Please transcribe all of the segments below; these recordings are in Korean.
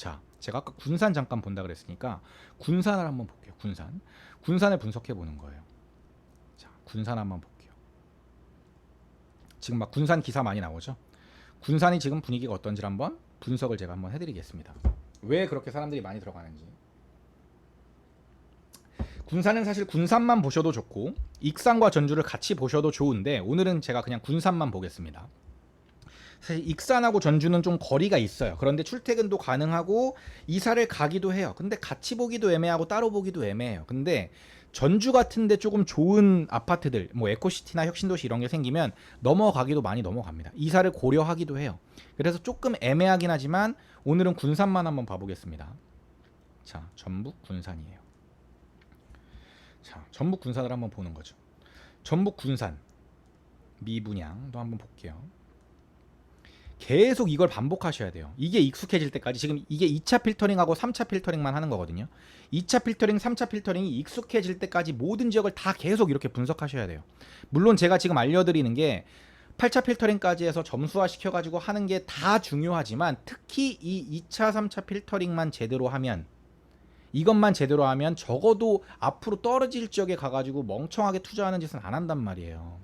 자, 제가 아까 군산 잠깐 본다 그랬으니까 군산을 한번 볼게요. 군산을 분석해 보는 거예요. 자, 군산 한번 볼게요. 지금 막 군산 기사 많이 나오죠. 군산이 지금 분위기가 어떤지 한번 분석을 제가 한번 해드리겠습니다. 왜 그렇게 사람들이 많이 들어가는지. 군산은 사실 군산만 보셔도 좋고 익산과 전주를 같이 보셔도 좋은데 오늘은 제가 그냥 군산만 보겠습니다. 사실 익산하고 전주는 좀 거리가 있어요. 그런데 출퇴근도 가능하고 이사를 가기도 해요. 근데 같이 보기도 애매하고 따로 보기도 애매해요. 근데 전주 같은데 조금 좋은 아파트들, 뭐 에코시티나 혁신도시 이런 게 생기면 넘어가기도 많이 넘어갑니다. 이사를 고려하기도 해요. 그래서 조금 애매하긴 하지만 오늘은 군산만 한번 봐보겠습니다. 자, 전북 군산이에요. 자, 전북 군산을 한번 보는 거죠. 전북 군산 미분양도 한번 볼게요. 계속 이걸 반복하셔야 돼요. 이게 익숙해질 때까지. 지금 이게 2차 필터링하고 3차 필터링만 하는 거거든요. 2차 필터링, 3차 필터링이 익숙해질 때까지 모든 지역을 다 계속 이렇게 분석하셔야 돼요. 물론 제가 지금 알려드리는 게 8차 필터링까지 해서 점수화 시켜가지고 하는 게 다 중요하지만 특히 이 2차, 3차 필터링만 제대로 하면, 이것만 제대로 하면 적어도 앞으로 떨어질 지역에 가가지고 멍청하게 투자하는 짓은 안 한단 말이에요.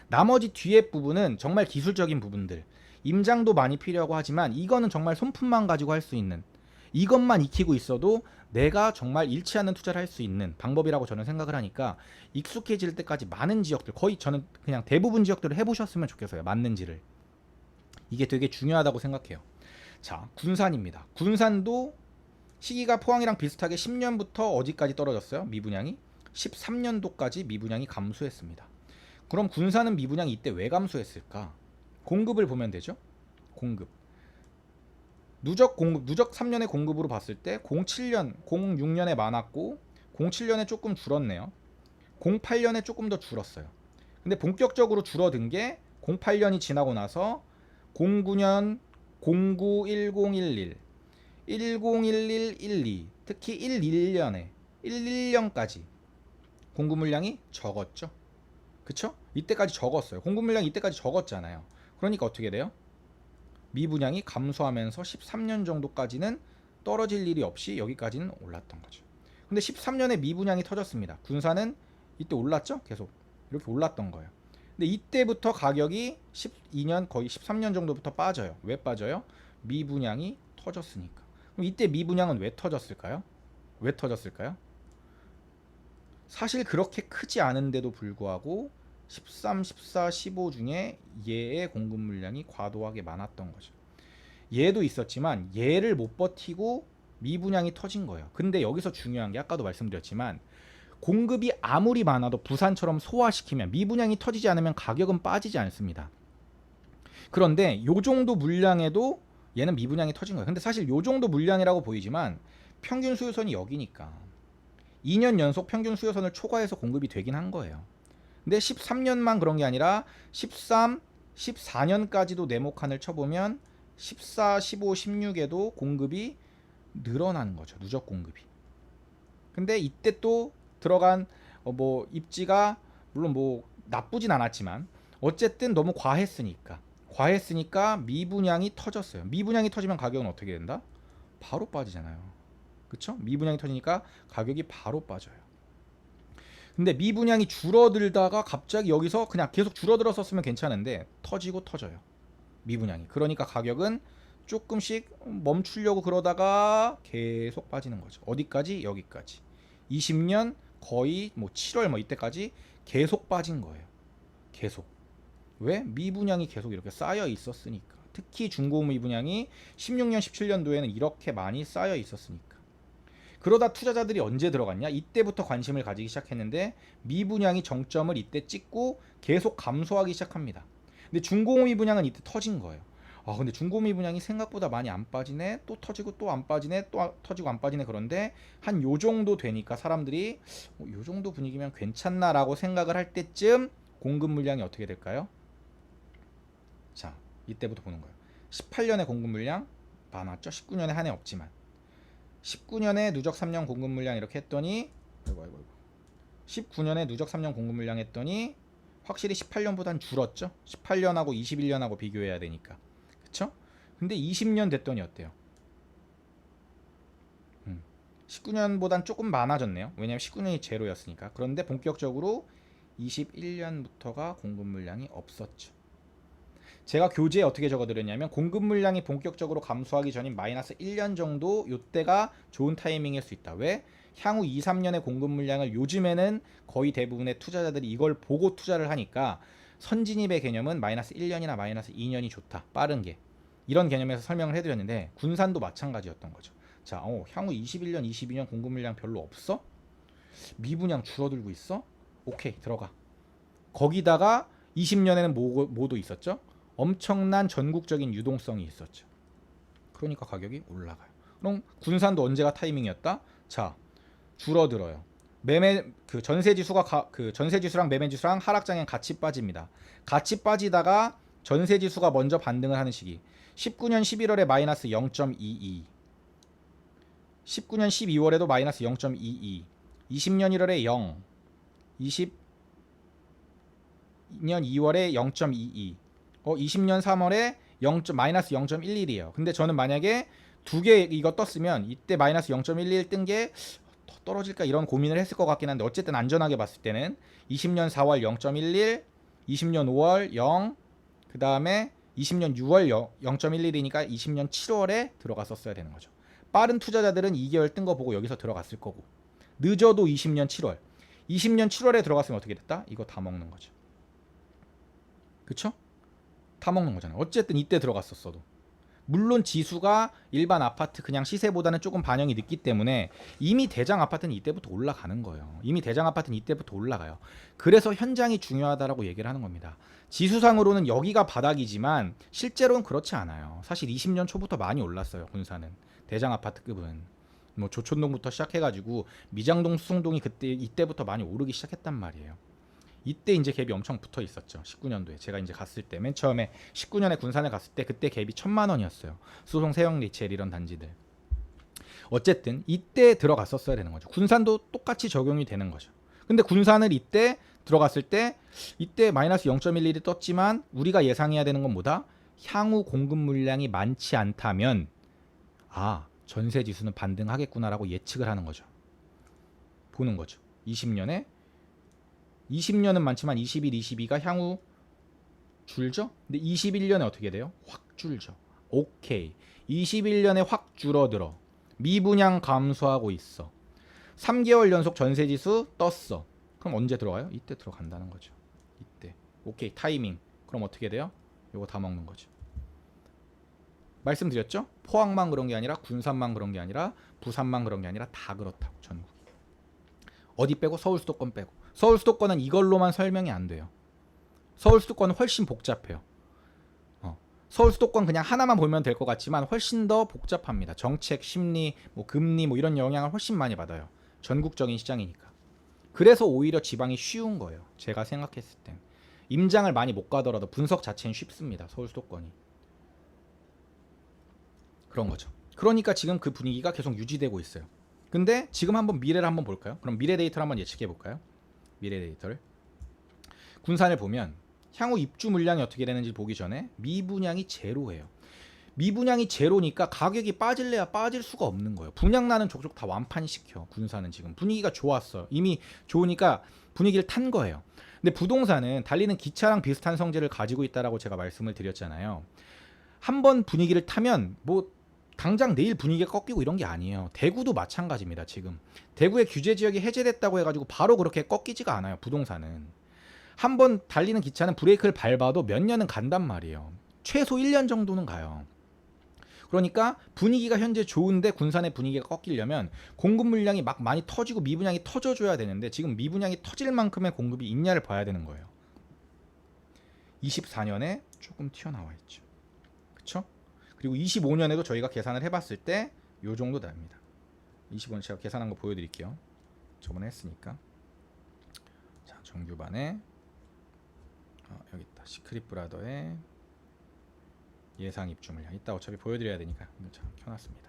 나머지 뒤에 부분은 정말 기술적인 부분들, 임장도 많이 필요하고 하지만 이거는 정말 손품만 가지고 할 수 있는, 이것만 익히고 있어도 내가 정말 잃지 않는 투자를 할 수 있는 방법이라고 저는 생각을 하니까 익숙해질 때까지 많은 지역들, 거의 저는 그냥 대부분 지역들을 해보셨으면 좋겠어요. 맞는지를. 이게 되게 중요하다고 생각해요. 자, 군산입니다. 군산도 시기가 포항이랑 비슷하게 10년부터 어디까지 떨어졌어요? 미분양이 13년도까지 미분양이 감소했습니다. 그럼 군산은 미분양이 이때 왜 감소했을까? 공급을 보면 되죠. 공급. 누적 3년의 공급으로 봤을 때 07년, 06년에 많았고 07년에 조금 줄었네요. 08년에 조금 더 줄었어요. 근데 본격적으로 줄어든 게 08년이 지나고 나서 09년, 09, 1011, 1011, 12, 특히 11년에 11년까지 공급 물량이 적었죠. 그쵸? 이때까지 적었어요. 공급 물량이 이때까지 적었잖아요. 그러니까 어떻게 돼요? 미분양이 감소하면서 13년 정도까지는 떨어질 일이 없이 여기까지는 올랐던 거죠. 근데 13년에 미분양이 터졌습니다. 군산은 이때 올랐죠? 계속 이렇게 올랐던 거예요. 근데 이때부터 가격이 12년 거의 13년 정도부터 빠져요. 왜 빠져요? 미분양이 터졌으니까. 그럼 이때 미분양은 왜 터졌을까요? 왜 터졌을까요? 사실 그렇게 크지 않은데도 불구하고 13, 14, 15 중에 얘의 공급 물량이 과도하게 많았던 거죠. 얘도 있었지만 얘를 못 버티고 미분양이 터진 거예요. 근데 여기서 중요한 게 아까도 말씀드렸지만 공급이 아무리 많아도 부산처럼 소화시키면, 미분양이 터지지 않으면 가격은 빠지지 않습니다. 그런데 요 정도 물량에도 얘는 미분양이 터진 거예요. 근데 사실 요 정도 물량이라고 보이지만 평균 수요선이 여기니까 2년 연속 평균 수요선을 초과해서 공급이 되긴 한 거예요. 근데 13년만 그런 게 아니라 13, 14년까지도 네모칸을 쳐보면 14, 15, 16에도 공급이 늘어나는 거죠. 누적 공급이. 근데 이때 또 들어간 뭐 입지가 물론 뭐 나쁘진 않았지만 어쨌든 너무 과했으니까 미분양이 터졌어요. 미분양이 터지면 가격은 어떻게 된다? 바로 빠지잖아요. 그쵸? 미분양이 터지니까 가격이 바로 빠져요. 근데 미분양이 줄어들다가 갑자기 여기서 그냥 계속 줄어들었었으면 괜찮은데 터지고 터져요. 미분양이. 그러니까 가격은 조금씩 멈추려고 그러다가 계속 빠지는 거죠. 어디까지? 여기까지. 20년 거의 뭐 7월 뭐 이때까지 계속 빠진 거예요. 계속. 왜? 미분양이 계속 이렇게 쌓여 있었으니까. 특히 중고 미분양이 16년, 17년도에는 이렇게 많이 쌓여 있었으니까. 그러다 투자자들이 언제 들어갔냐? 이때부터 관심을 가지기 시작했는데 미분양이 정점을 이때 찍고 계속 감소하기 시작합니다. 근데 중고 미분양은 이때 터진 거예요. 근데 중고 미분양이 생각보다 많이 안 빠지네. 또 터지고 또 안 빠지네. 또 터지고 안 빠지네. 그런데 한 요 정도 되니까 사람들이 요 정도 분위기면 괜찮나라고 생각을 할 때쯤 공급 물량이 어떻게 될까요? 자, 이때부터 보는 거예요. 18년에 공급 물량 많았죠. 19년에 한 해 없지만 19년에 누적 3년 공급 물량 이렇게 했더니 19년에 누적 3년 공급 물량 했더니 확실히 18년보단 줄었죠. 18년하고 21년하고 비교해야 되니까. 그쵸? 근데 20년 됐더니 어때요? 19년보단 조금 많아졌네요. 왜냐면 19년이 제로였으니까. 그런데 본격적으로 21년부터가 공급 물량이 없었죠. 제가 교재에 어떻게 적어드렸냐면 공급 물량이 본격적으로 감소하기 전인 마이너스 1년 정도 요때가 좋은 타이밍일 수 있다. 왜? 향후 2, 3년의 공급 물량을 요즘에는 거의 대부분의 투자자들이 이걸 보고 투자를 하니까 선진입의 개념은 마이너스 1년이나 마이너스 2년이 좋다. 빠른 게. 이런 개념에서 설명을 해드렸는데 군산도 마찬가지였던 거죠. 자, 향후 21년, 22년 공급 물량 별로 없어? 미분양 줄어들고 있어? 오케이, 들어가. 거기다가 20년에는 뭐도 있었죠? 엄청난 전국적인 유동성이 있었죠. 그러니까 가격이 올라가요. 그럼 군산도 언제가 타이밍이었다? 자, 줄어들어요. 그 전세 지수가 그 전세 지수랑 매매 지수랑 하락장엔 같이 빠집니다. 같이 빠지다가 전세 지수가 먼저 반등을 하는 시기. 19년 11월에 마이너스 0.22. 19년 12월에도 마이너스 0.22. 20년 1월에 0. 20년 2월에 0.22. 20년 3월에 마이너스 0.11이에요. 근데 저는 만약에 두 개 이거 떴으면 이때 마이너스 0.11 뜬 게 떨어질까 이런 고민을 했을 것 같긴 한데 어쨌든 안전하게 봤을 때는 20년 4월 0.11, 20년 5월 0, 그 다음에 20년 6월 0.11이니까 20년 7월에 들어갔었어야 되는 거죠. 빠른 투자자들은 2개월 뜬 거 보고 여기서 들어갔을 거고 늦어도 20년 7월 20년 7월에 들어갔으면 어떻게 됐다? 이거 다 먹는 거죠. 그쵸? 다 먹는 거잖아요. 어쨌든 이때 들어갔었어도. 물론 지수가 일반 아파트 그냥 시세보다는 조금 반영이 늦기 때문에 이미 대장 아파트는 이때부터 올라가는 거예요. 이미 대장 아파트는 이때부터 올라가요. 그래서 현장이 중요하다라고 얘기를 하는 겁니다. 지수상으로는 여기가 바닥이지만 실제로는 그렇지 않아요. 사실 20년 초부터 많이 올랐어요. 군산은. 대장 아파트급은. 뭐 조촌동부터 시작해가지고 미장동, 수성동이 이때부터 많이 오르기 시작했단 말이에요. 이때 이제 갭이 엄청 붙어 있었죠. 19년도에 제가 이제 갔을 때 맨 처음에 19년에 군산에 갔을 때 그때 갭이 1,000만 원이었어요. 수송, 세영, 리첼 이런 단지들. 어쨌든 이때 들어갔었어야 되는 거죠. 군산도 똑같이 적용이 되는 거죠. 근데 군산을 이때 들어갔을 때 이때 마이너스 0.11이 떴지만 우리가 예상해야 되는 건 뭐다? 향후 공급 물량이 많지 않다면 전세 지수는 반등하겠구나라고 예측을 하는 거죠. 보는 거죠. 20년은 많지만 21, 22가 향후 줄죠? 근데 21년에 어떻게 돼요? 확 줄죠. 오케이. 21년에 확 줄어들어. 미분양 감소하고 있어. 3개월 연속 전세지수 떴어. 그럼 언제 들어가요? 이때 들어간다는 거죠. 이때. 오케이. 타이밍. 그럼 어떻게 돼요? 요거 다 먹는 거죠. 말씀드렸죠? 포항만 그런 게 아니라 군산만 그런 게 아니라 부산만 그런 게 아니라 다 그렇다고. 전국이. 어디 빼고? 서울 수도권 빼고. 서울 수도권은 이걸로만 설명이 안 돼요. 서울 수도권은 훨씬 복잡해요. 서울 수도권 그냥 하나만 보면 될 것 같지만 훨씬 더 복잡합니다. 정책, 심리, 금리 이런 영향을 훨씬 많이 받아요. 전국적인 시장이니까. 그래서 오히려 지방이 쉬운 거예요. 제가 생각했을 땐. 임장을 많이 못 가더라도 분석 자체는 쉽습니다. 서울 수도권이. 그런 거죠. 그러니까 지금 그 분위기가 계속 유지되고 있어요. 근데 지금 한번 미래를 한번 볼까요? 그럼 미래 데이터를 한번 예측해 볼까요? 미래 데이터를. 군산을 보면 향후 입주 물량이 어떻게 되는지 보기 전에 미분양이 제로예요. 미분양이 제로니까 가격이 빠질래야 빠질 수가 없는 거예요. 분양나는 족족 다 완판시켜. 군산은 지금 분위기가 좋았어. 이미 좋으니까 분위기를 탄 거예요. 근데 부동산은 달리는 기차랑 비슷한 성질을 가지고 있다라고 제가 말씀을 드렸잖아요. 한번 분위기를 타면 당장 내일 분위기가 꺾이고 이런 게 아니에요. 대구도 마찬가지입니다. 지금 대구의 규제 지역이 해제됐다고 해가지고 바로 그렇게 꺾이지가 않아요. 부동산은 한번 달리는 기차는 브레이크를 밟아도 몇 년은 간단 말이에요. 최소 1년 정도는 가요. 그러니까 분위기가 현재 좋은데 군산의 분위기가 꺾이려면 공급 물량이 막 많이 터지고 미분양이 터져줘야 되는데 지금 미분양이 터질 만큼의 공급이 있냐를 봐야 되는 거예요. 24년에 조금 튀어나와 있죠. 그쵸? 그리고 25년에도 저희가 계산을 해봤을 때 요 정도 납니다. 25년 제가 계산한 거 보여드릴게요. 저번에 했으니까. 자, 정규반에 여기 있다. 시크릿 브라더의 예상 입주 물량. 이따 어차피 보여드려야 되니까 이거 참 켜놨습니다.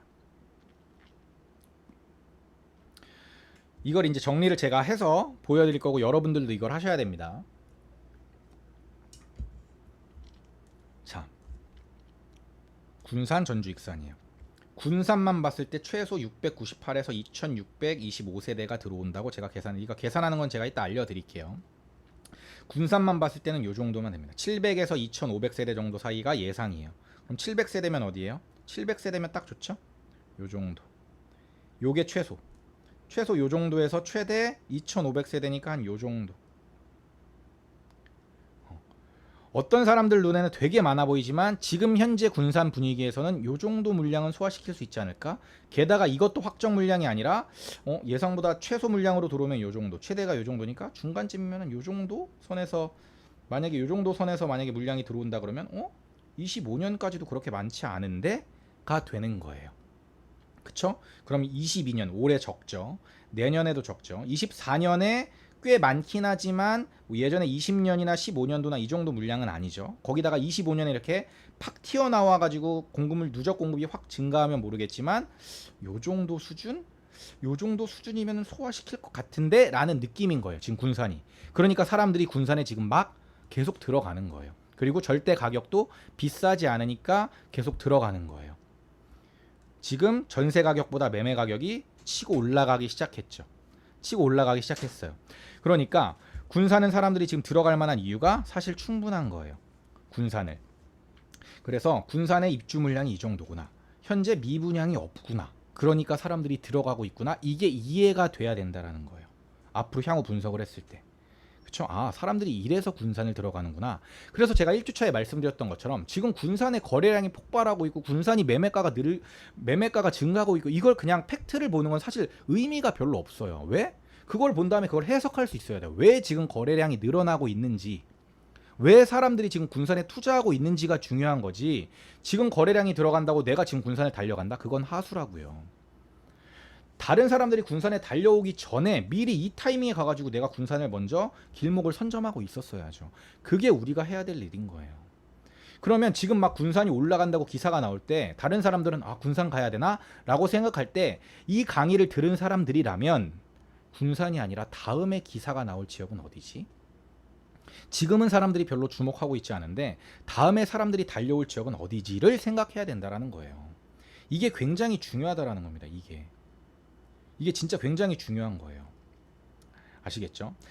이걸 이제 정리를 제가 해서 보여드릴 거고 여러분들도 이걸 하셔야 됩니다. 자, 군산, 전주, 익산이에요. 군산만 봤을 때 최소 698에서 2625세대가 들어온다고 제가 이거 계산하는 건 제가 이따 알려드릴게요. 군산만 봤을 때는 요 정도면 됩니다. 700에서 2500세대 정도 사이가 예상이에요. 그럼 700세대면 어디예요? 700세대면 딱 좋죠? 요 정도. 요게 최소 요 정도에서 최대 2500세대니까 한 요 정도. 어떤 사람들 눈에는 되게 많아 보이지만 지금 현재 군산 분위기에서는 요 정도 물량은 소화시킬 수 있지 않을까? 게다가 이것도 확정 물량이 아니라 예상보다 최소 물량으로 들어오면 요 정도, 최대가 요 정도니까 중간쯤이면은 요 정도 선에서 만약에 요 정도 선에서 만약에 물량이 들어온다 그러면 25년까지도 그렇게 많지 않은데가 되는 거예요. 그쵸? 그럼 22년 올해 적죠. 내년에도 적죠. 24년에 꽤 많긴 하지만 뭐 예전에 20년이나 15년도나 이 정도 물량은 아니죠. 거기다가 25년에 이렇게 팍 튀어나와 가지고 누적 공급이 확 증가하면 모르겠지만 요 정도 수준이면 소화시킬 것 같은데 라는 느낌인 거예요. 지금 군산이. 그러니까 사람들이 군산에 지금 막 계속 들어가는 거예요. 그리고 절대 가격도 비싸지 않으니까 계속 들어가는 거예요. 지금 전세 가격보다 매매 가격이 치고 올라가기 시작했죠. 치고 올라가기 시작했어요. 그러니까 군산은 사람들이 지금 들어갈 만한 이유가 사실 충분한 거예요. 군산을. 그래서 군산의 입주 물량이 이 정도구나. 현재 미분양이 없구나. 그러니까 사람들이 들어가고 있구나. 이게 이해가 돼야 된다라는 거예요. 앞으로 향후 분석을 했을 때. 그쵸? 사람들이 이래서 군산을 들어가는구나. 그래서 제가 1주차에 말씀드렸던 것처럼 지금 군산의 거래량이 폭발하고 있고 군산이 매매가가 증가하고 있고 이걸 그냥 팩트를 보는 건 사실 의미가 별로 없어요. 왜? 그걸 본 다음에 그걸 해석할 수 있어야 돼요. 왜 지금 거래량이 늘어나고 있는지, 왜 사람들이 지금 군산에 투자하고 있는지가 중요한 거지. 지금 거래량이 들어간다고 내가 지금 군산에 달려간다? 그건 하수라고요. 다른 사람들이 군산에 달려오기 전에 미리 이 타이밍에 가가지고 내가 군산을 먼저 길목을 선점하고 있었어야죠. 그게 우리가 해야 될 일인 거예요. 그러면 지금 막 군산이 올라간다고 기사가 나올 때 다른 사람들은 군산 가야 되나? 라고 생각할 때 이 강의를 들은 사람들이라면 군산이 아니라 다음에 기사가 나올 지역은 어디지? 지금은 사람들이 별로 주목하고 있지 않은데 다음에 사람들이 달려올 지역은 어디지를 생각해야 된다는 거예요. 이게 굉장히 중요하다는 겁니다. 이게 진짜 굉장히 중요한 거예요. 아시겠죠?